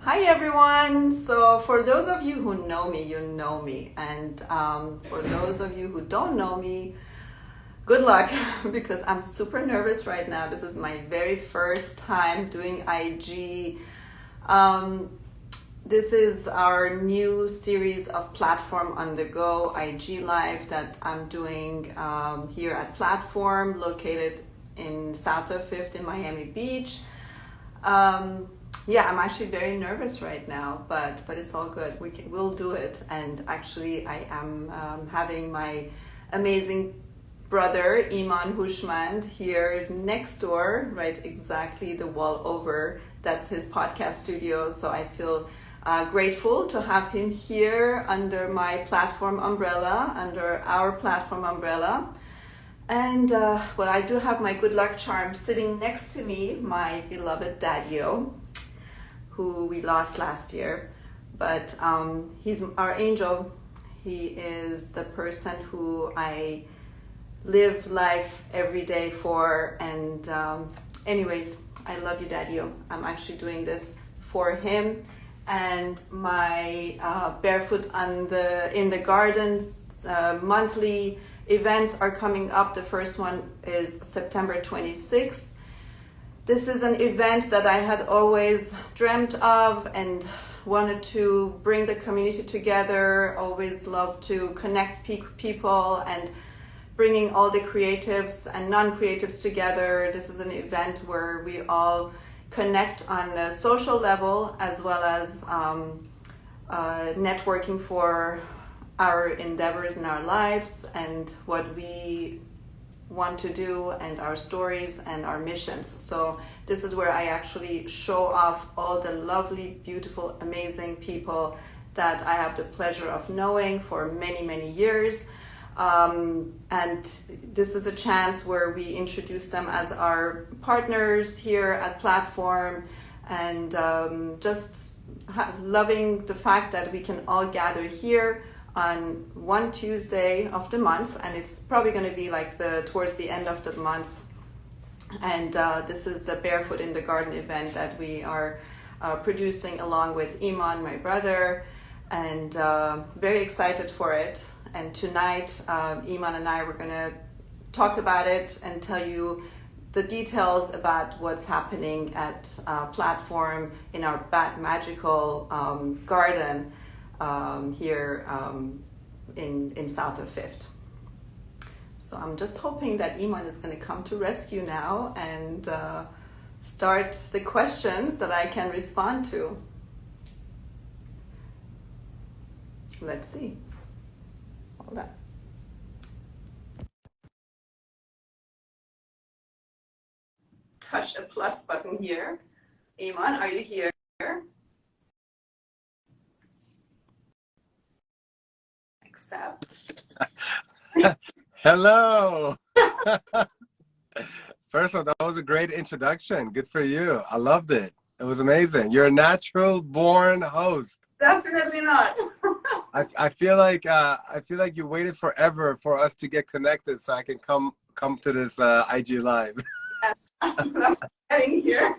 Hi everyone. So for those of you who know me, you know me, and for those of you who don't know me, good luck because I'm super nervous right now. This is my very first time doing IG. Um, this is our new series of Platform on the Go IG Live that I'm doing here at Platform, located in South of Fifth in Miami Beach. Yeah, I'm actually very nervous right now, but it's all good. We'll do it. And actually, I am having my amazing brother Iman Huschmand here next door, right? Exactly the wall over. That's his podcast studio. So I feel grateful to have him here under my platform umbrella, under our platform umbrella. And well, I do have my good luck charm sitting next to me, my beloved Daddio, who we lost last year. But he's our angel. He is the person who I live life every day for. And anyways, I love you, Daddio. I'm actually doing this for him. And my Barefoot in the Gardens monthly events are coming up. The first one is September 26th. This is an event that I had always dreamt of and wanted to bring the community together. Always love to connect people and bringing all the creatives and non-creatives together. This is an event where we all connect on a social level as well as networking for our endeavors in our lives and what we want to do and our stories and our missions. So this is where I actually show off all the lovely, beautiful, amazing people that I have the pleasure of knowing for many, many years. And this is a chance where we introduce them as our partners here at Platform and just loving the fact that we can all gather here on one Tuesday of the month, and it's probably going to be like towards the end of the month. And this is the Barefoot in the Garden event that we are producing along with Iman, my brother, and very excited for it. And tonight, Iman and I were going to talk about it and tell you the details about what's happening at Platform in our magical garden here in South of Fifth. So I'm just hoping that Iman is going to come to rescue now and start the questions that I can respond to. Let's see. Hold on. Touch a plus button here. Iman, are you here? Accept. Hello. First of all, that was a great introduction. Good for you. I loved it. It was amazing. You're a natural born host. Definitely not. I feel like you waited forever for us to get connected so I can come to this IG live. Getting here.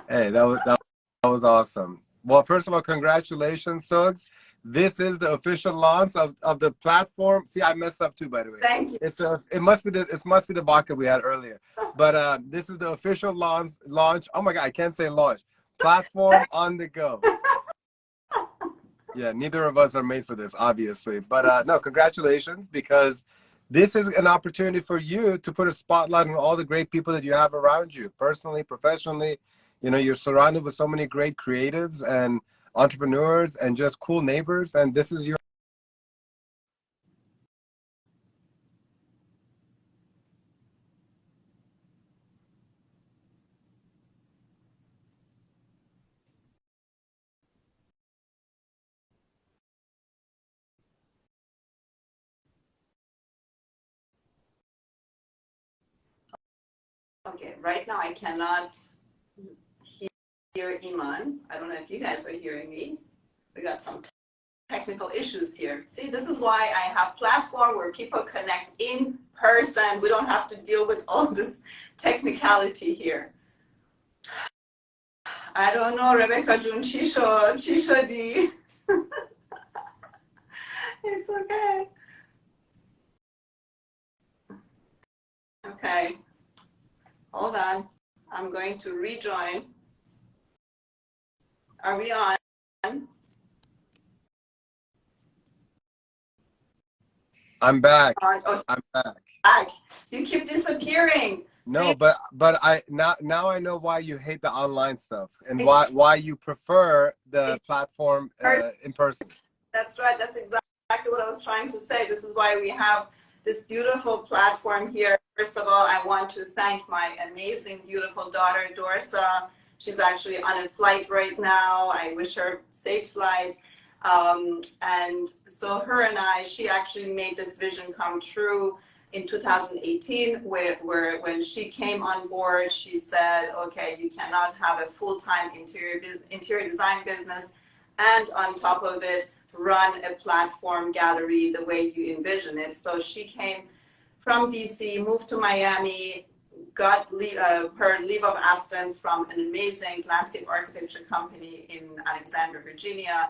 Hey, that was awesome. Well, first of all, congratulations, Suggs. This is the official launch of the platform. See, I messed up too, by the way. Thank you. It must be the vodka we had earlier. But this is the official launch. Oh my God, I can't say launch. Platform on the go. Yeah, neither of us are made for this, obviously. But no, congratulations, because this is an opportunity for you to put a spotlight on all the great people that you have around you, personally, professionally. You know, you're surrounded with so many great creatives and entrepreneurs and just cool neighbors, and this is your Okay, right now I cannot hear Iman. I don't know if you guys are hearing me. We got some technical issues here. See, this is why I have Platform where people connect in person. We don't have to deal with all this technicality here. I don't know, Rebecca June Chisho di. It's okay. Okay, hold on. I'm going to rejoin. Are we on? I'm back. Oh, I'm back. back. You keep disappearing. No, See, but I now I know why you hate the online stuff and why you prefer the platform in person. that's right. That's exactly what I was trying to say. This is why we have this beautiful platform here. First of all, I want to thank my amazing, beautiful daughter, Dorsa. She's actually on a flight right now. I wish her safe flight. And so her and I, she actually made this vision come true in 2018, where when she came on board, she said, okay, you cannot have a full-time interior design business and on top of it, run a platform gallery the way you envision it. So she came from DC, moved to Miami, got her leave of absence from an amazing landscape architecture company in Alexandria, Virginia,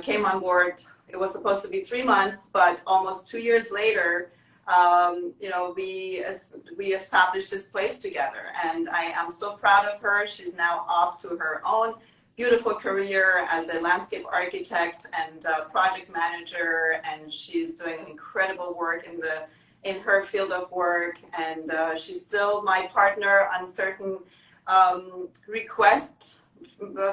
came on board. It was supposed to be 3 months, but almost 2 years later, we established this place together, and I am so proud of her. She's now off to her own beautiful career as a landscape architect and project manager, and she's doing incredible work in her field of work, and she's still my partner on certain request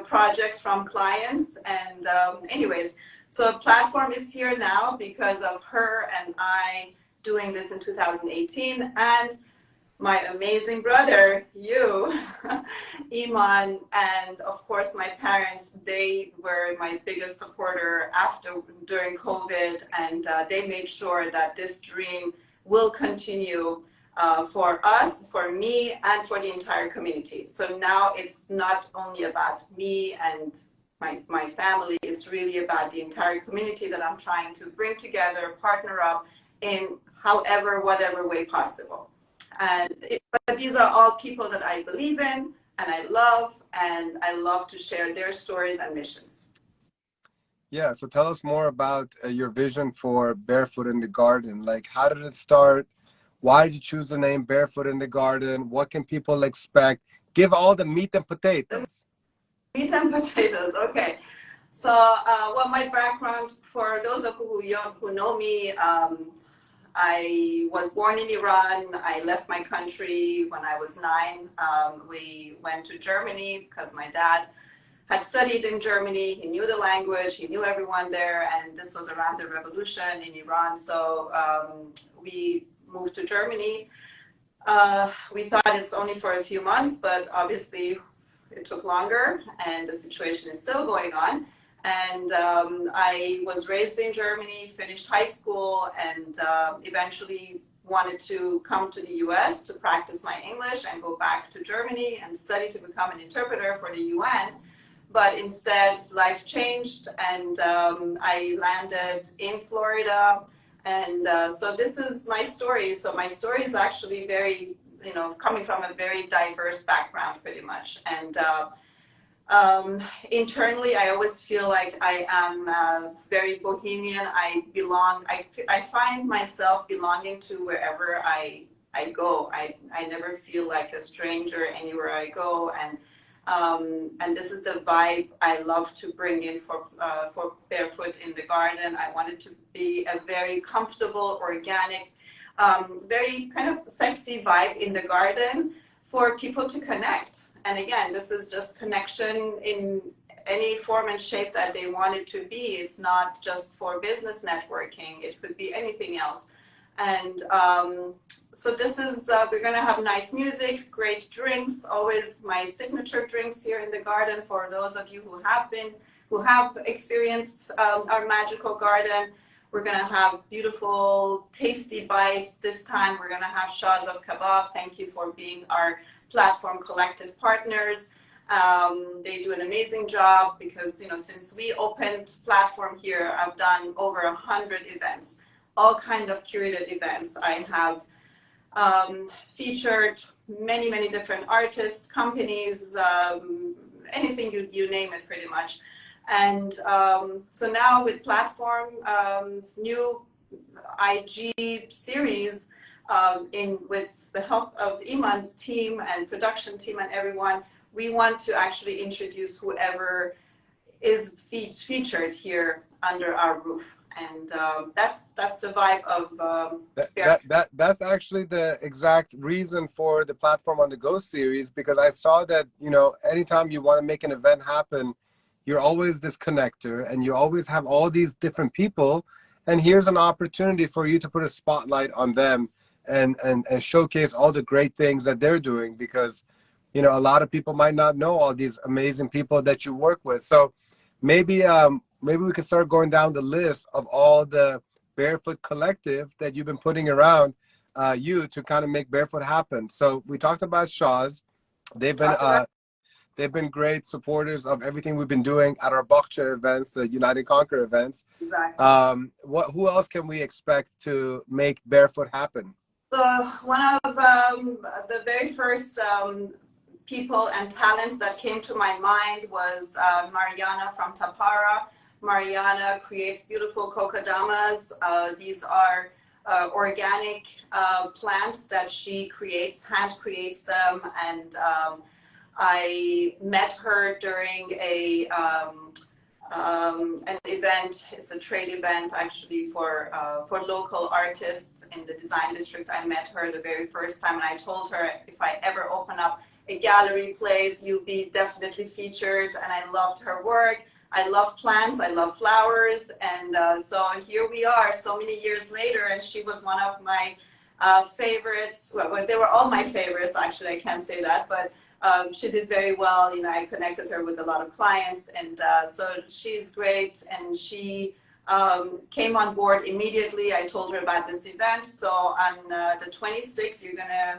projects from clients. And anyways, so platform is here now because of her and I doing this in 2018, and my amazing brother, you, Iman, and of course my parents. They were my biggest supporter during COVID, and they made sure that this dream will continue for us, for me, and for the entire community. So now it's not only about me and my family, it's really about the entire community that I'm trying to bring together, partner up in whatever way possible. But these are all people that I believe in and I love to share their stories and missions. Yeah, so tell us more about your vision for Barefoot in the Garden. Like, how did it start? Why did you choose the name Barefoot in the Garden? What can people expect? Give all the meat and potatoes. Meat and potatoes, okay. So, my background, for those of you who know me, I was born in Iran. I left my country when I was 9. We went to Germany because my dad had studied in Germany. He knew the language. He knew everyone there. And this was around the revolution in Iran. So we moved to Germany. We thought it's only for a few months, but obviously it took longer, and the situation is still going on. And I was raised in Germany, finished high school, and eventually wanted to come to the US to practice my English and go back to Germany and study to become an interpreter for the UN. But instead, life changed, and I landed in Florida. And so this is my story. So my story is actually very, coming from a very diverse background, pretty much. And internally, I always feel like I am very bohemian. I find myself belonging to wherever I go. I never feel like a stranger anywhere I go. And this is the vibe I love to bring in for Barefoot in the Garden. I wanted to be a very comfortable, organic, very kind of sexy vibe in the garden for people to connect. And again, this is just connection in any form and shape that they want it to be. It's not just for business networking. It could be anything else. And so this is, we're going to have nice music, great drinks, always my signature drinks here in the garden for those of you who have experienced our magical garden. We're going to have beautiful, tasty bites. This time we're going to have Shahs of Kebab. Thank you for being our platform collective partners. They do an amazing job because, since we opened platform here, I've done over 100 events, all kind of curated events. I have featured many different artists, companies, anything you name it pretty much. And so now with platform's new IG series, with the help of Iman's team and production team and everyone, we want to actually introduce whoever is featured here under our roof. And that's the vibe of that's actually the exact reason for the Platform on the Go series, because I saw that, you know, anytime you want to make an event happen, you're always this connector and you always have all these different people, and here's an opportunity for you to put a spotlight on them and showcase all the great things that they're doing, because, you know, a lot of people might not know all these amazing people that you work with. So maybe maybe we can start going down the list of all the Barefoot collective that you've been putting around you to kind of make Barefoot happen. So we talked about Shaw's. They've been great supporters of everything we've been doing at our Bokcha events, the Unite and Conquer events. Exactly. Who else can we expect to make Barefoot happen? So one of the very first people and talents that came to my mind was Mariana from Tapara. Mariana creates beautiful kokodamas. These are organic plants that she creates, hand creates them, and I met her during an event. It's a trade event actually for local artists in the design district. I met her the very first time, and I told her if I ever open up a gallery place, you'll be definitely featured. And I loved her work. I love plants, I love flowers, and so here we are so many years later, and she was one of my favorites. Well, they were all my favorites, actually, I can't say that, but she did very well. You know, I connected her with a lot of clients, and so she's great, and she came on board immediately. I told her about this event, so on the 26th,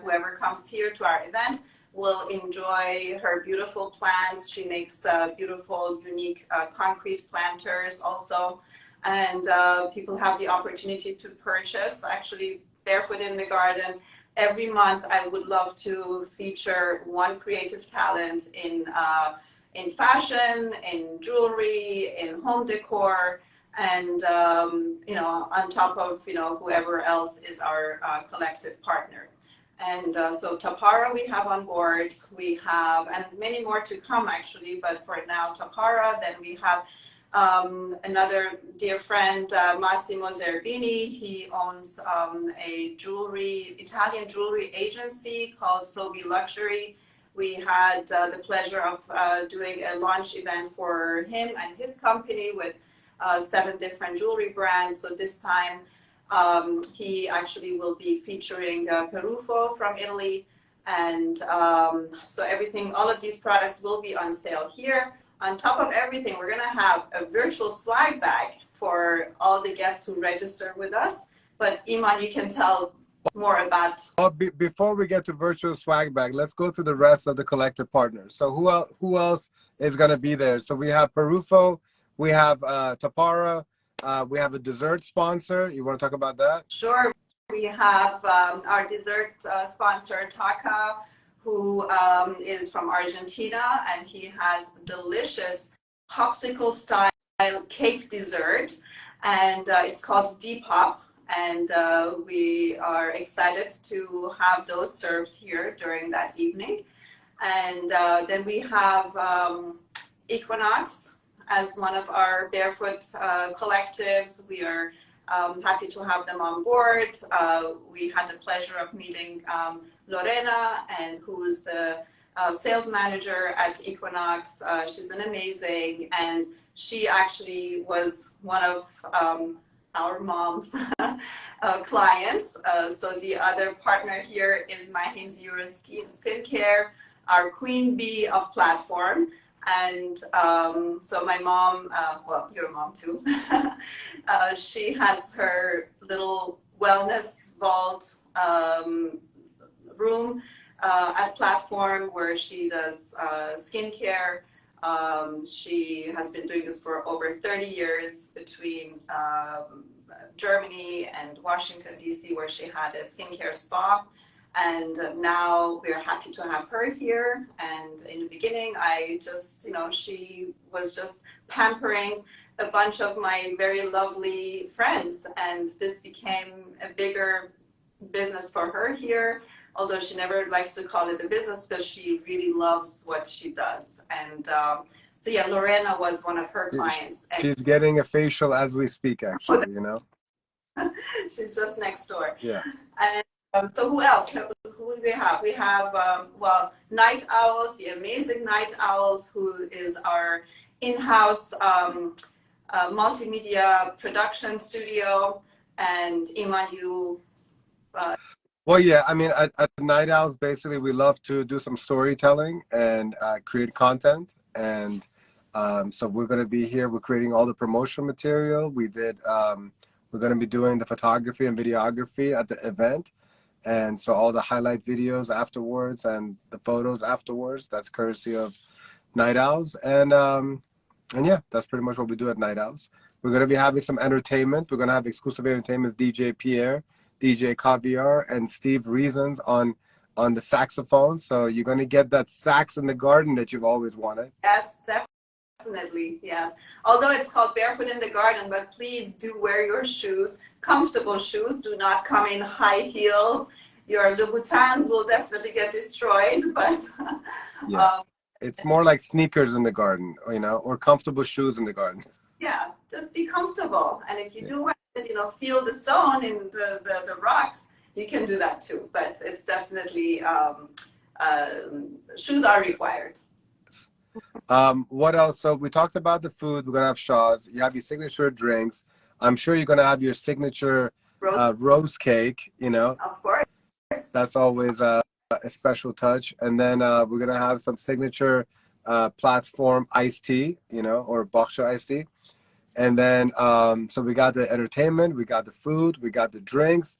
whoever comes here to our event will enjoy her beautiful plants. She makes beautiful, unique concrete planters also. And people have the opportunity to purchase, actually, Barefoot in the Garden. Every month, I would love to feature one creative talent in fashion, in jewelry, in home decor, and you know, on top of, you know, whoever else is our collective partner. And so Tapara we have on board. We have, and many more to come actually, but for now Tapara. Then we have another dear friend, Massimo Zerbini. He owns a Italian jewelry agency called Sobi Luxury. We had the pleasure of doing a launch event for him and his company with 7 different jewelry brands. So this time he actually will be featuring Perufo from Italy, and so all of these products will be on sale here. On top of everything, we're going to have a virtual swag bag for all the guests who register with us. But Iman, you can tell more about. Well, before we get to virtual swag bag, let's go through the rest of the collective partners. So who else is going to be there? So we have Perufo, we have Tapara. We have a dessert sponsor. You want to talk about that? Sure. We have our dessert sponsor, Taka, who is from Argentina, and he has delicious popsicle-style cake dessert, and it's called Depop, and we are excited to have those served here during that evening. And then we have Equinox as one of our Barefoot collectives. We are happy to have them on board. We had the pleasure of meeting Lorena, and who's the sales manager at Equinox. She's been amazing, and she actually was one of our mom's clients. So the other partner here is Mahin's Euro Skincare, our queen bee of platform. And so my mom, well, your mom too, she has her little wellness vault room at Platform where she does skincare. She has been doing this for over 30 years between Germany and Washington, D.C., where she had a skincare spa. And now we're happy to have her here. And in the beginning, I just, she was just pampering a bunch of my very lovely friends. And this became a bigger business for her here, although she never likes to call it a business because she really loves what she does. And so, yeah, Lorena was one of her clients. She's getting a facial as we speak, actually, you know? She's just next door. Yeah. And so who else? Who do we have? We have, well, Night Owls, the amazing Night Owls, who is our in-house multimedia production studio. And Iman, you... Well, yeah, I mean, at Night Owls, basically, we love to do some storytelling and create content. And so we're going to be here. We're creating all the promotional material. We're going to be doing the photography and videography at the event. And so all the highlight videos afterwards and the photos afterwards, that's courtesy of Night Owls. And yeah, that's pretty much what we do at Night Owls. We're going to be having some entertainment. We're going to have exclusive entertainment, DJ Pierre, DJ Caviar, and Steve Reasons on the saxophone. So you're going to get that sax in the garden that you've always wanted. Yes, definitely, yes. Although it's called Barefoot in the Garden, but please do wear your shoes, comfortable shoes. Do not come in high heels. Your Louboutins will definitely get destroyed, but... Yeah. It's more like sneakers in the garden, or comfortable shoes in the garden. Yeah, just be comfortable. And if you do want to, feel the stone in the rocks, you can do that too. But it's definitely, shoes are required. What else? So we talked about the food. We're going to have Shaw's. You have your signature drinks. I'm sure you're going to have your signature rose cake, Of course. That's always a special touch. And then we're going to have some signature platform iced tea, or boxer iced tea. And then, so we got the entertainment, we got the food, we got the drinks.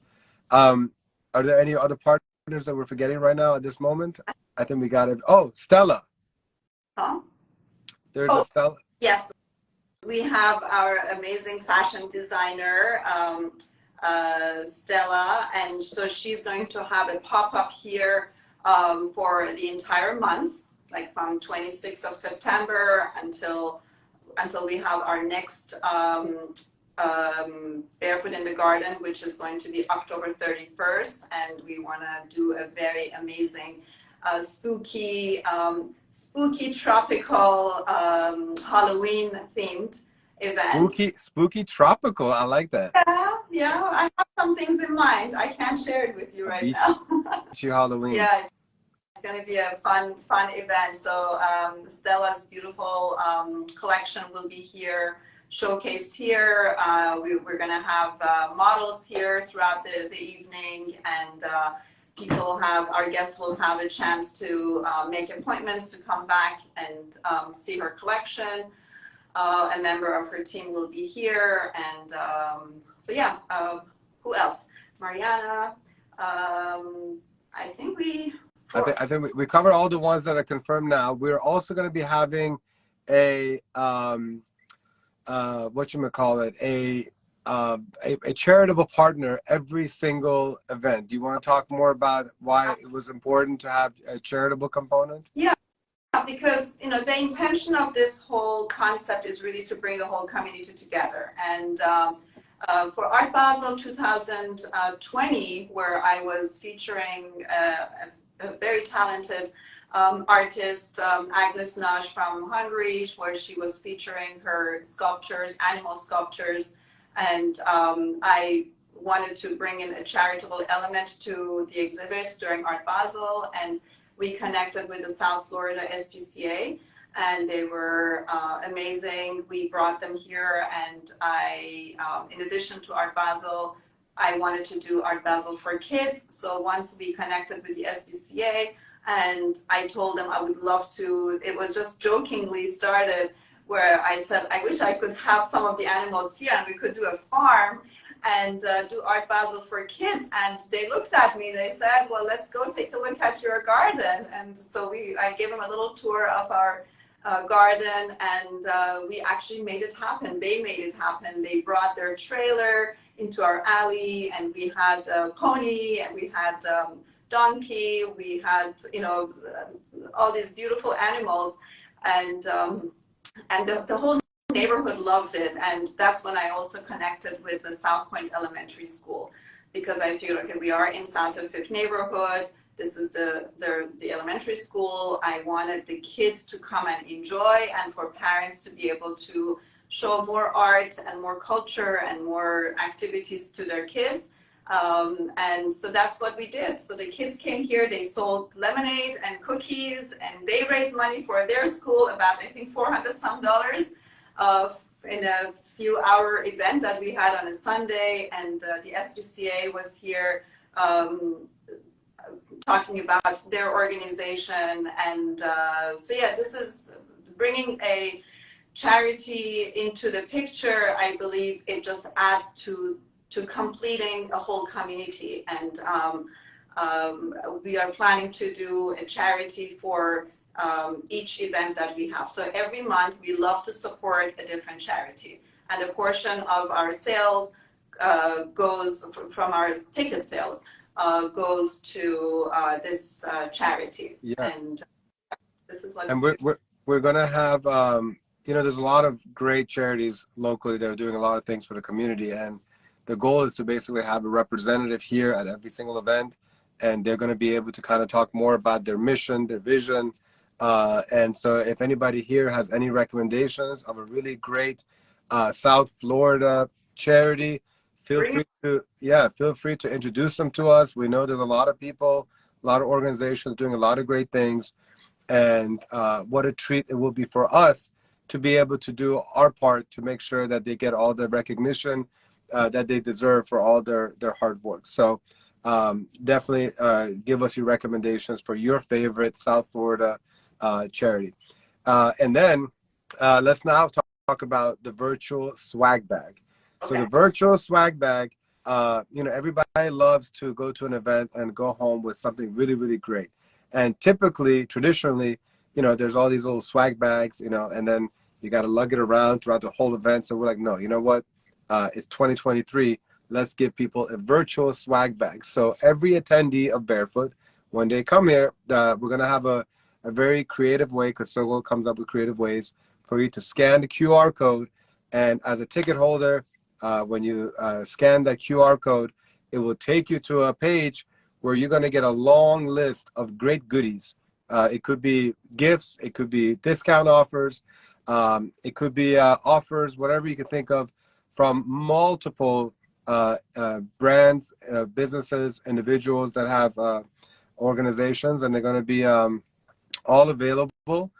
Are there any other partners that we're forgetting right now at this moment? I think we got it. Oh, Stella. Huh? There's a Stella. Yes. We have our amazing fashion designer, Stella, and so she's going to have a pop-up here for the entire month, like from 26th of September until we have our next Barefoot in the Garden, which is going to be October 31st, and we want to do a very amazing spooky tropical Halloween themed event. Spooky tropical. I like that. Yeah, I have some things in mind. I can't share it with you right now. Halloween. Yeah, it's going to be a fun event. So Stella's beautiful collection will be here, showcased here. We're going to have models here throughout the evening, and our guests will have a chance to make appointments to come back and see her collection. A member of her team will be here, and so yeah, who else? Mariana. I think we cover all the ones that are confirmed now. We're also going to be having a a charitable partner every single event. Do you want to talk more about why it was important to have a charitable component? Yeah, because the intention of this whole concept is really to bring the whole community together. And for Art Basel 2020, where I was featuring a very talented artist, Agnes Nash from Hungary, where she was featuring her sculptures, animal sculptures, and I wanted to bring in a charitable element to the exhibit during Art Basel, and we connected with the South Florida SPCA, and they were amazing. We brought them here, and I, in addition to Art Basel, I wanted to do Art Basel for kids. So once we connected with the SPCA, and I told them I would love to, it was just jokingly started, where I said, I wish I could have some of the animals here and we could do a farm and do Art Basel for kids. And they looked at me, they said, well, let's go take a look at your garden. And so I gave them a little tour of our garden, and we actually made it happen. They made it happen. They brought their trailer into our alley, and we had a pony, and we had donkey, we had, you know, all these beautiful animals, and the whole neighborhood loved it. And that's when I also connected with the South Point Elementary School, because I figured, okay, we are in Santa Fifth neighborhood. This is the elementary school. I wanted the kids to come and enjoy, and for parents to be able to show more art and more culture and more activities to their kids. And so that's what we did. So the kids came here, they sold lemonade and cookies, and they raised money for their school, about, I think, $400 some in a few hour event that we had on a Sunday. And the SPCA was here talking about their organization. And so yeah, this is bringing a charity into the picture. I believe it just adds to completing a whole community. And we are planning to do a charity for each event that we have. So every month we love to support a different charity, and a portion of our sales goes from our ticket sales goes to this charity. Yeah. And this is what. And we're gonna have you know, there's a lot of great charities locally that are doing a lot of things for the community, and the goal is to basically have a representative here at every single event, and they're going to be able to kind of talk more about their mission, their vision. And so if anybody here has any recommendations of a really great South Florida charity, feel free to introduce them to us. We know there's a lot of people, a lot of organizations doing a lot of great things, and what a treat it will be for us to be able to do our part to make sure that they get all the recognition that they deserve for all their hard work. So definitely give us your recommendations for your favorite South Florida charity. And then let's now talk about the virtual swag bag. Okay. So the virtual swag bag, you know, everybody loves to go to an event and go home with something really, really great. And typically, traditionally, you know, there's all these little swag bags, you know, and then you got to lug it around throughout the whole event. So we're like, no, you know what? It's 2023. Let's give people a virtual swag bag. So every attendee of Barefoot, when they come here, we're going to have a very creative way, because Sogol comes up with creative ways for you to scan the QR code. And as a ticket holder, when you scan that QR code, it will take you to a page where you're going to get a long list of great goodies. It could be gifts, it could be discount offers, it could be offers, whatever you can think of, from multiple brands, businesses, individuals that have organizations, and they're going to be all available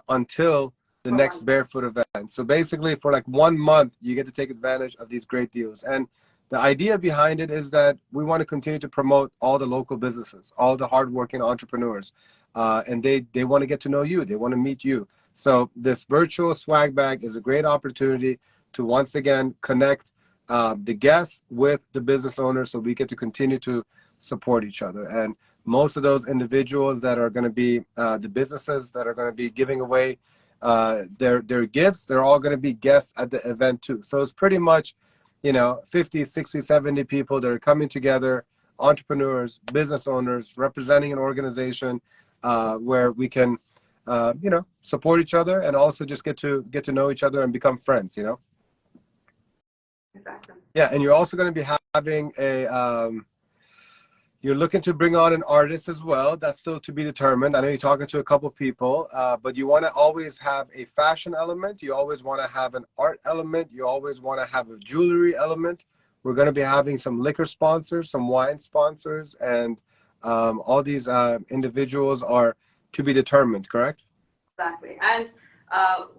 until the next Barefoot event. So basically, for like 1 month, you get to take advantage of these great deals. And the idea behind it is that we want to continue to promote all the local businesses, all the hardworking entrepreneurs, and they want to get to know you. They want to meet you. So this virtual swag bag is a great opportunity to once again connect the guests with the business owners, so we get to continue to support each other. And most of those individuals that are going to be the businesses that are going to be giving away their gifts, they're all going to be guests at the event too. So it's pretty much, you know, 50, 60, 70 people that are coming together, entrepreneurs, business owners, representing an organization where we can, you know, support each other, and also just get to know each other and become friends, you know. Exactly. Yeah, and you're also going to be having a, you're looking to bring on an artist as well. That's still to be determined. I know you're talking to a couple people, but you want to always have a fashion element. You always want to have an art element. You always want to have a jewelry element. We're going to be having some liquor sponsors, some wine sponsors, and all these individuals are to be determined, correct? Exactly. And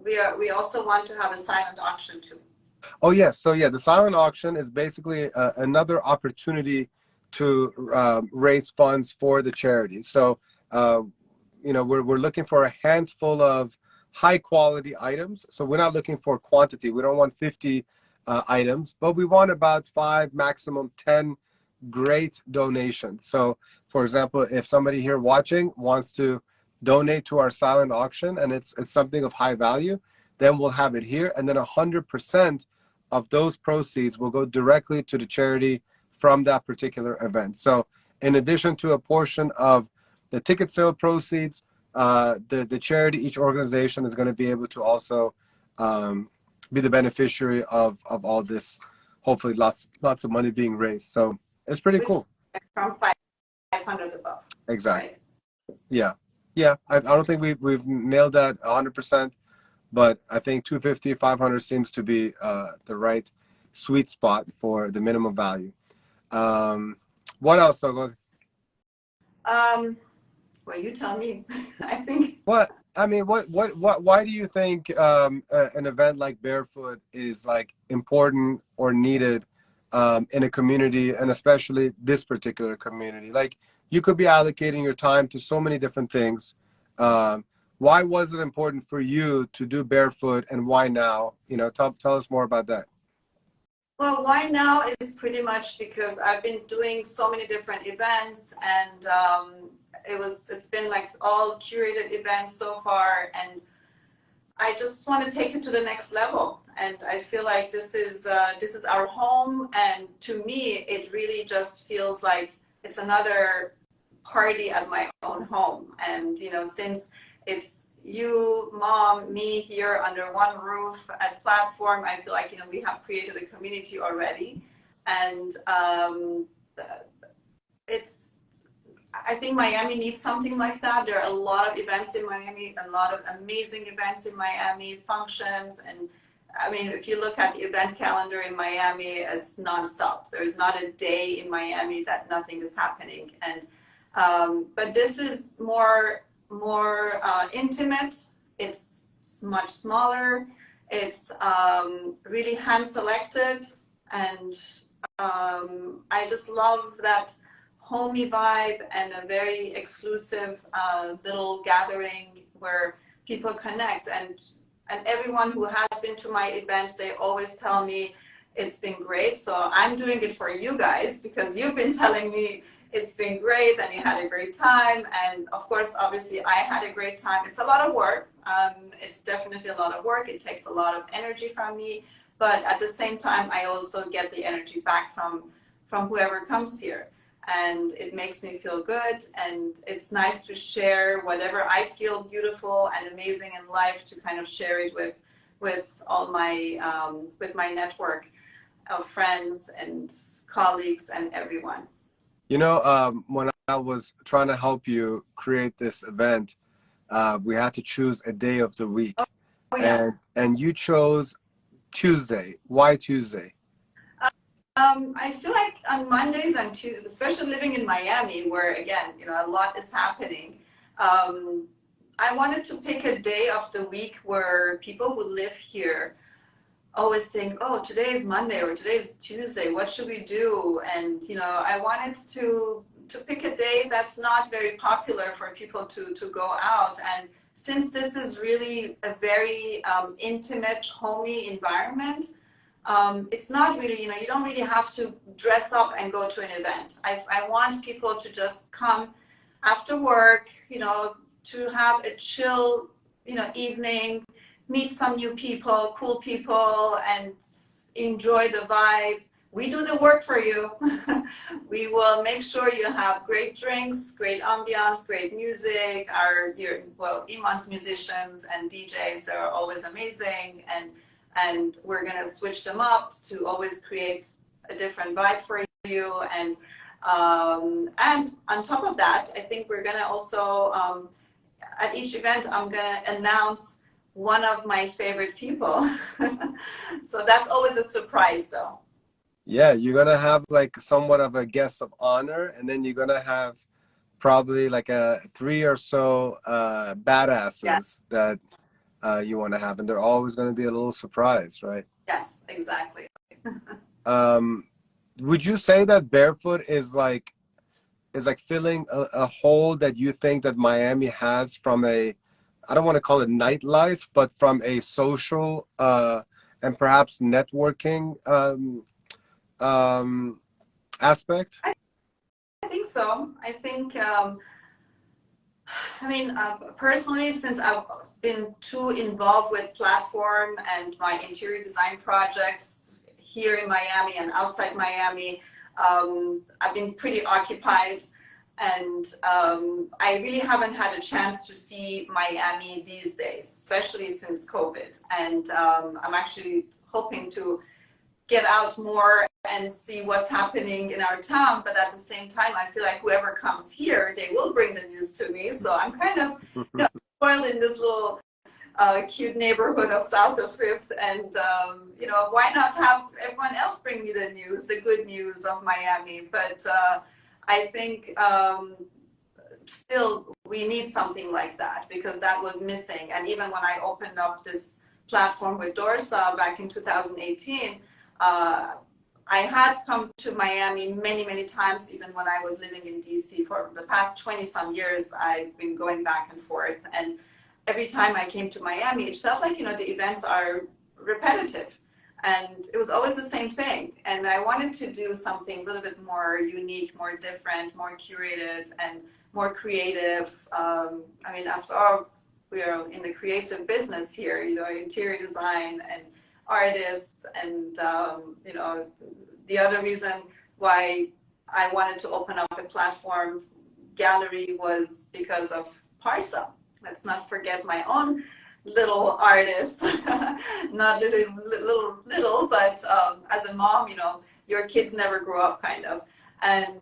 we also want to have a silent auction too. Oh, yes. So, yeah, the silent auction is basically another opportunity to raise funds for the charity. So, you know, we're looking for a handful of high quality items. So we're not looking for quantity. We don't want 50 items, but we want about 5, maximum 10 great donations. So, for example, if somebody here watching wants to donate to our silent auction and it's something of high value, then we'll have it here, and then 100% of those proceeds will go directly to the charity from that particular event. So in addition to a portion of the ticket sale proceeds, the charity, each organization is going to be able to also be the beneficiary of all this. Hopefully, lots of money being raised. So it's pretty cool. From 500 above. Exactly. Right? Yeah. Yeah. I don't think we've nailed that 100%, but I think 250, 500 seems to be the right sweet spot for the minimum value. What else? So go. Well, you tell me. I think. What I mean, why do you think an event like Barefoot is like important or needed in a community, and especially this particular community? Like, you could be allocating your time to so many different things. Why was it important for you to do Barefoot, and why now? You know, tell us more about that. Well, why now is pretty much because I've been doing so many different events, and it's been like all curated events so far, and I just want to take it to the next level. And I feel like this is our home, and to me, it really just feels like it's another party at my own home. And you know, since it's you, mom, me here under one roof at Platform, I feel like, you know, we have created a community already, and it's. I think Miami needs something like that. There are a lot of events in Miami, a lot of amazing events in Miami, functions. And I mean, if you look at the event calendar in Miami, it's nonstop. There's not a day in Miami that nothing is happening. And but this is more intimate. It's much smaller. It's really hand selected, and I just love that homey vibe and a very exclusive little gathering where people connect. And everyone who has been to my events, they always tell me it's been great. So I'm doing it for you guys because you've been telling me it's been great and you had a great time. And of course, obviously, I had a great time. It's a lot of work. It's definitely a lot of work. It takes a lot of energy from me. But at the same time, I also get the energy back from whoever comes here. And it makes me feel good, and it's nice to share whatever I feel beautiful and amazing in life, to kind of share it with all my with my network of friends and colleagues and everyone. You know, when I was trying to help you create this event, we had to choose a day of the week. Oh, yeah. And you chose Tuesday. Why Tuesday? I feel like on Mondays and Tuesdays, especially living in Miami, where again, you know, a lot is happening. I wanted to pick a day of the week where people who live here always think, oh, today is Monday or today is Tuesday. What should we do? And you know, I wanted to pick a day that's not very popular for people to go out. And since this is really a very intimate, homey environment. It's not really, you know, you don't really have to dress up and go to an event. I want people to just come after work, you know, to have a chill, you know, evening, meet some new people, cool people, and enjoy the vibe. We do the work for you. We will make sure you have great drinks, great ambiance, great music. Iman's musicians and DJs, they're always amazing. And we're going to switch them up to always create a different vibe for you. And on top of that, I think we're going to also, at each event, I'm going to announce one of my favorite people. So that's always a surprise, though. Yeah, you're going to have like somewhat of a guest of honor, and then you're going to have probably like 3 or so badasses that you want to have, and they're always going to be a little surprise, right? Yes, exactly. Would you say that Barefoot is like filling a hole that you think that Miami has from a, I don't want to call it nightlife, but from a social and perhaps networking aspect? I think so. I think personally, since I've been too involved with Platform and my interior design projects here in Miami and outside Miami, I've been pretty occupied, and I really haven't had a chance to see Miami these days, especially since COVID. And I'm actually hoping to get out more and see what's happening in our town. But at the same time, I feel like whoever comes here, they will bring the news to me. So I'm kind of, you know, spoiled in this little cute neighborhood of South of Fifth, and you know, why not have everyone else bring me the news, the good news of Miami? But I think still we need something like that, because that was missing. And even when I opened up this platform with Dorsa back in 2018, I had come to Miami many times. Even when I was living in DC for the past 20 some years, I've been going back and forth, and every time I came to Miami, it felt like, you know, the events are repetitive, and it was always the same thing. And I wanted to do something a little bit more unique, more different, more curated, and more creative. I mean, after all, we are in the creative business here, you know, interior design and artists. And, you know, the other reason why I wanted to open up a platform gallery was because of Parsa. Let's not forget my own little artist, not little, but as a mom, you know, your kids never grow up, kind of. And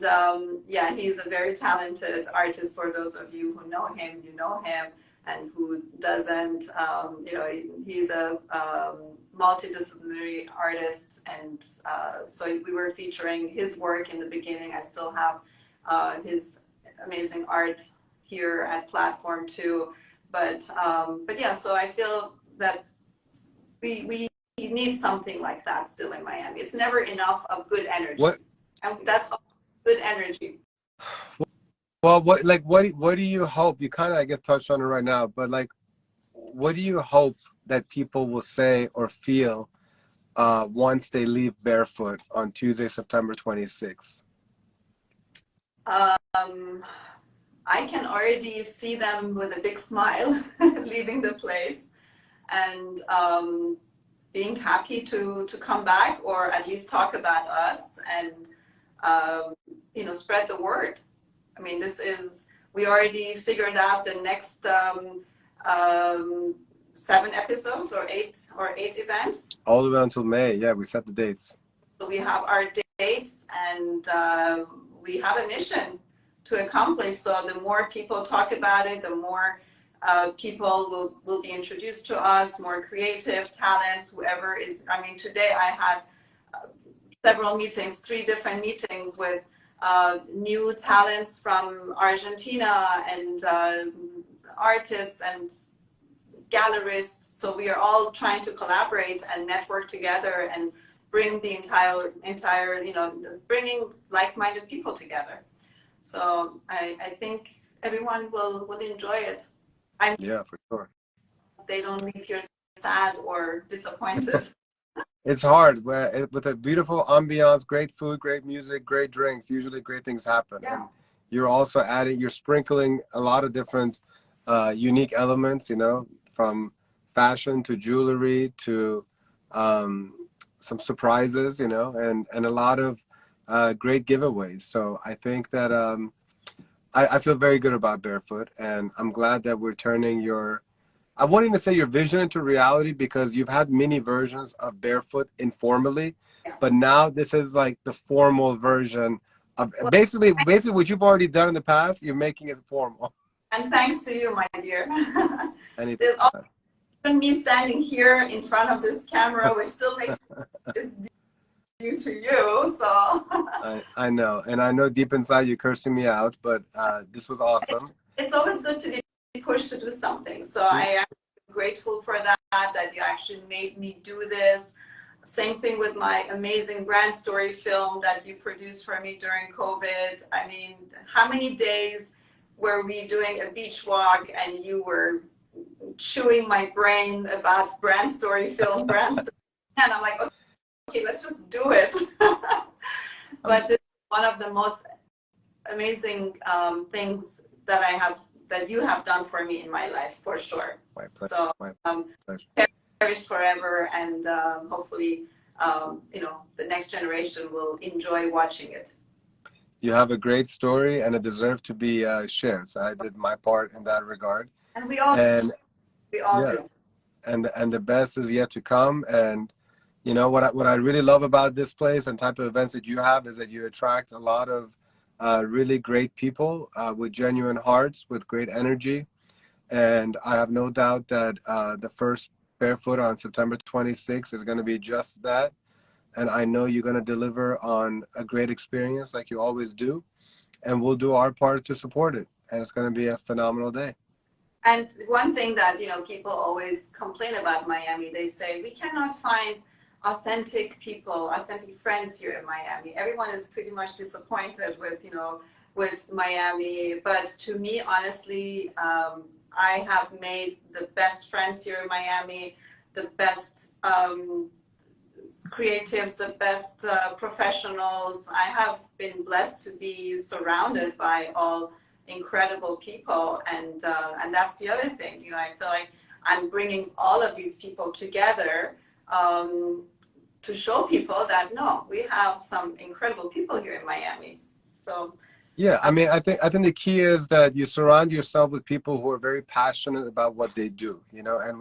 yeah, he's a very talented artist. For those of you who know him, you know him, and who doesn't, you know, he's a multidisciplinary artist. And so we were featuring his work in the beginning. I still have his amazing art here at platform too. But yeah, so I feel that we need something like that still in Miami. It's never enough of good energy. What? And that's good energy. Well, what do you hope? You kind of, I guess, touched on it right now, but like, what do you hope that people will say or feel once they leave Barefoot on Tuesday, September 26th? I can already see them with a big smile leaving the place, and being happy to come back, or at least talk about us, and you know, spread the word. I mean, we already figured out the next 7 episodes or eight events. All the way until May. Yeah, we set the dates. So we have our dates, and we have a mission to accomplish. So the more people talk about it, the more people will be introduced to us, more creative talents, whoever is. I mean, today I had several meetings, 3 different meetings with new talents from Argentina, and artists and gallerists. So we are all trying to collaborate and network together and bring the entire, you know, bringing like-minded people together. So I think everyone will enjoy it. Yeah, for sure. They don't leave here sad or disappointed. It's hard with a beautiful ambiance, great food, great music, great drinks. Usually great things happen. Yeah. And you're also you're sprinkling a lot of different unique elements, you know, from fashion to jewelry to some surprises, you know, and a lot of great giveaways. So I think that I feel very good about Barefoot, and I'm glad that we're turning I won't even say your vision into reality, because you've had many versions of Barefoot informally, but now this is like the formal version of basically what you've already done in the past. You're making it formal. And thanks to you, my dear. Anything. Even me standing here in front of this camera, which still makes this due to you. So I know, and I know deep inside you're cursing me out, but this was awesome. It's always good to be pushed to do something. So I am grateful for that you actually made me do this. Same thing with my amazing brand story film that you produced for me during COVID. I mean, how many days were we doing a beach walk and you were chewing my brain about brand story film, brand story, and I'm like, okay, let's just do it. But this is one of the most amazing things that you have done for me in my life, for sure. My pleasure. So My pleasure. cherished forever, and hopefully the next generation will enjoy watching it. You have a great story, and it deserves to be shared. So I did my part in that regard. And we all And yeah, do. and the best is yet to come. And you know what I really love about this place and type of events that you have is that you attract a lot of really great people with genuine hearts, with great energy. And I have no doubt that the first Barefoot on September 26th is going to be just that. And I know you're going to deliver on a great experience like you always do. And we'll do our part to support it. And it's going to be a phenomenal day. And one thing that, people always complain about Miami, they say, we cannot find authentic people, authentic friends here in Miami. Everyone is pretty much disappointed with Miami. But to me, honestly, I have made the best friends here in Miami, the best creatives, the best professionals. I have been blessed to be surrounded by all incredible people, and that's the other thing. I feel like I'm bringing all of these people together to show people that no, we have some incredible people here in Miami. So yeah, I mean, I think the key is that you surround yourself with people who are very passionate about what they do, and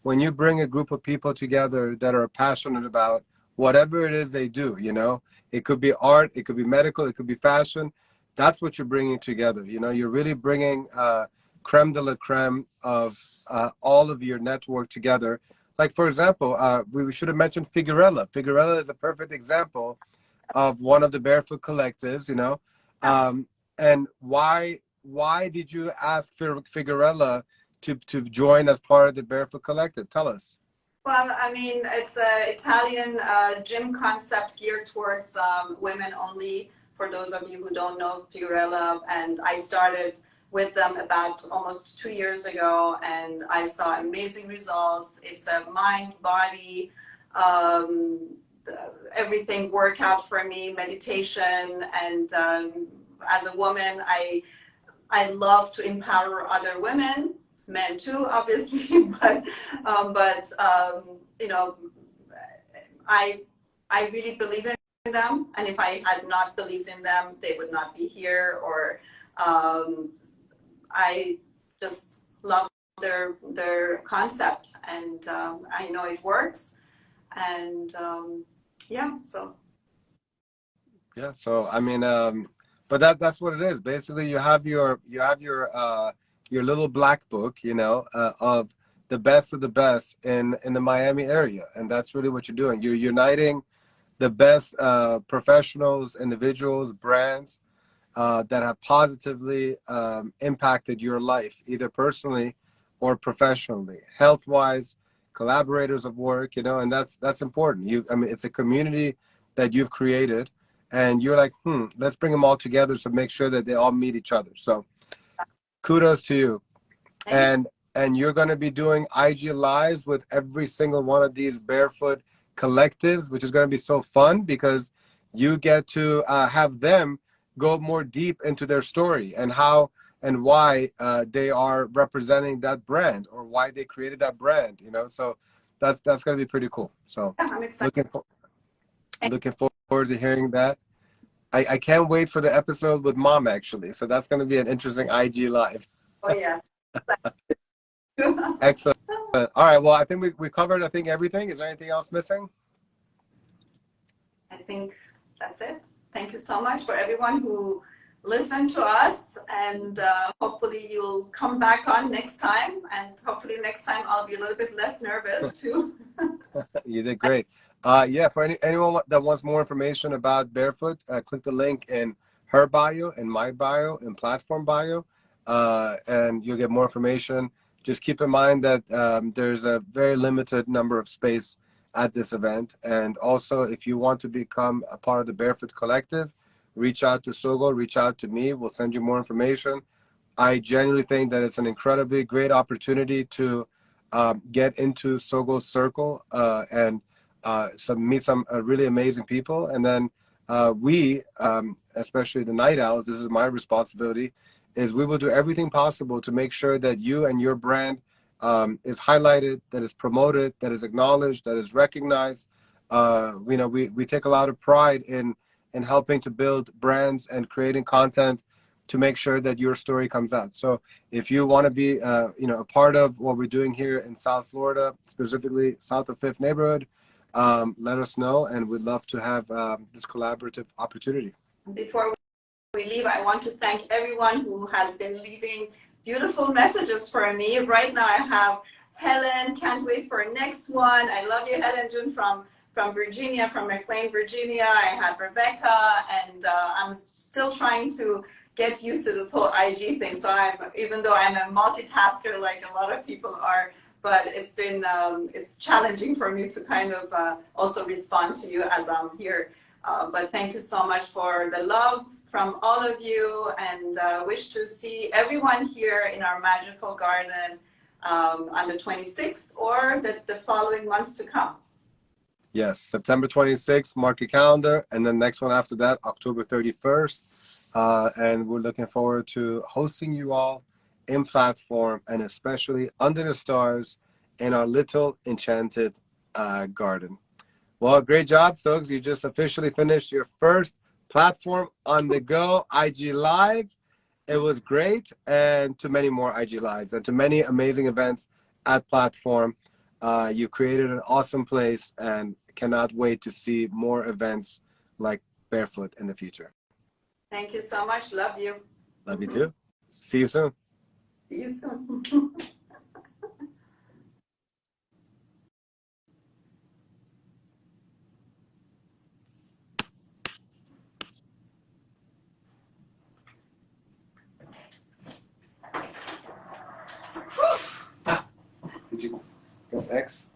when you bring a group of people together that are passionate about whatever it is they do, it could be art, it could be medical, it could be fashion. That's what you're bringing together. You're really bringing creme de la creme of all of your network together. Like, for example, we should have mentioned Figuerella. Figuerella is a perfect example of one of the Barefoot collectives, and why did you ask Figuerella to join as part of the Barefoot Collective? Tell us. Well, I mean, it's an Italian gym concept geared towards women only. For those of you who don't know Figuerella, and I started with them about almost 2 years ago, and I saw amazing results. It's a mind, body, everything workout for me, meditation, and as a woman, I love to empower other women. Men too, obviously, but I really believe in them, and if I had not believed in them, they would not be here. Or I just love their concept, and I know it works, and So I mean, but that's what it is. Basically, you have your little black book, of the best of the best in the Miami area, and that's really what you're doing. You're uniting the best professionals, individuals, brands that have positively impacted your life, either personally or professionally, health-wise, collaborators of work, and that's important. I mean, it's a community that you've created, and you're like, let's bring them all together to make sure that they all meet each other. So kudos to you. And you're going to be doing IG Lives with every single one of these Barefoot collectives, which is going to be so fun because you get to have them go more deep into their story and how and why they are representing that brand or why they created that brand, so that's going to be pretty cool. So I'm excited. Looking forward to hearing that. I can't wait for the episode with Mom, actually. So that's going to be an interesting IG Live. Oh, yes. Excellent. All right. Well, I think we covered, everything. Is there anything else missing? I think that's it. Thank you so much for everyone who listened to us. And hopefully you'll come back on next time. And hopefully next time I'll be a little bit less nervous, too. You did great. For anyone that wants more information about Barefoot, click the link in her bio, in my bio, in platform bio, and you'll get more information. Just keep in mind that there's a very limited number of space at this event. And also, if you want to become a part of the Barefoot Collective, reach out to Sogo, reach out to me. We'll send you more information. I genuinely think that it's an incredibly great opportunity to get into Sogo's circle and meet some really amazing people. And then we, especially the Night Owls, this is my responsibility, is we will do everything possible to make sure that you and your brand is highlighted, that is promoted, that is acknowledged, that is recognized, You know, we take a lot of pride in helping to build brands and creating content to make sure that your story comes out. So if you want to be, you know, a part of what we're doing here in South Florida, specifically south of Fifth Neighborhood, let us know, and we'd love to have this collaborative opportunity. Before we leave, I want to thank everyone who has been leaving beautiful messages for me. Right now I have Helen, can't wait for next one. I love you, Helen June from Virginia, from McLean, Virginia. I had Rebecca, and I'm still trying to get used to this whole IG thing. So even though I'm a multitasker like a lot of people are, but it's been it's challenging for me to kind of also respond to you as I'm here. But thank you so much for the love from all of you, and wish to see everyone here in our magical garden on the 26th or the following months to come. Yes, September 26th, mark your calendar, and then next one after that, October 31st. And we're looking forward to hosting you all in platform, and especially under the stars in our little enchanted garden. Well, great job, Sogs. You just officially finished your first platform on the go IG Live. It was great, and to many more IG Lives and to many amazing events at platform. You created an awesome place, and cannot wait to see more events like Barefoot in the future. Thank you so much. Love you. Love you too. See you soon. See you soon. Did you press X?